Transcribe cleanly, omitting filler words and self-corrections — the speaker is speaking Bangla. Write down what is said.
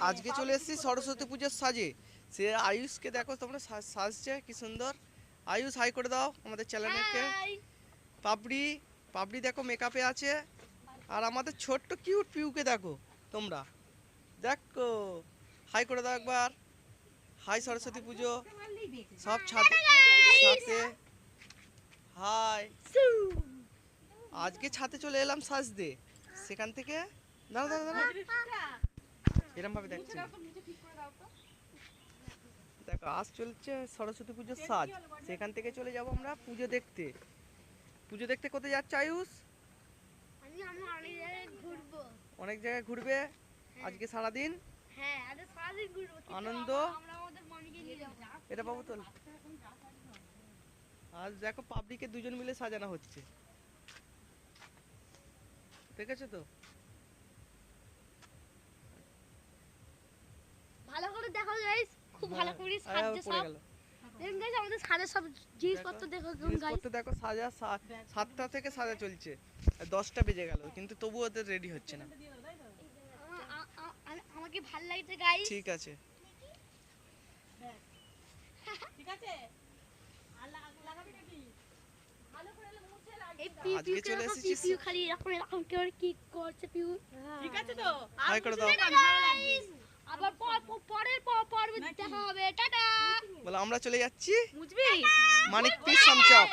আজকে চলে এসেছি সরস্বতী পুজোর সাজে। সে আয়ুষকে দেখো তোমরা সাজছে কি সুন্দর। আয়ুষ হাই করে দাও আমাদের চ্যানেলকে। পাপড়ি দেখো মেকআপে আছে। আর আমাদের ছোট্ট কিউট পিউকে দেখো তোমরা, দেখো হাই করে দাও একবার। হাই সরস্বতী পুজো সব ছাতে হাই। আজকে ছাদে চলে এলাম সাজতে, সেখান থেকে দাঁড়া এরম ভাবে দেখছি। দেখো আজ চলছে সরস্বতী পুজোর সাজ, সেখান থেকে চলে যাব আমরা পুজো দেখতে। পুজো দেখতে কোথায় যাচ্ছে আয়ুষ? অনেক জায়গায় ঘুরবে আজকে সারাদিন। আনন্দ এটা পাবো তো। আজ দেখো পাবলিকে দুজন মিলে সাজানো হচ্ছে, দেখেছো তো? ভালো করে দেখো গাইস, খুব ভালো করে সাজছে সব। দেখুন গাইস আমাদের সাজা সব জিনিসপত্র দেখো গাইস। দেখো সাজা 7টা থেকে সাজা চলছে, 10টা বেজে গেল কিন্তু তবু ওদের রেডি হচ্ছে না। আমাকে ভালো লাগছে গাইস। ঠিক আছে ঠিক আছে। লাগাবি নাকি? ভালো করে মুছে লাগে। আজকে চলে এসেছি পিউ খালি এরকম করে কি করছে পিউ। ঠিক আছে তো? হাই করে দাও। আবার পরের পর্বে দেখা হবে। টাটা। বলে আমরা চলে যাচ্ছি মুছবি মানিকপুর সামচক।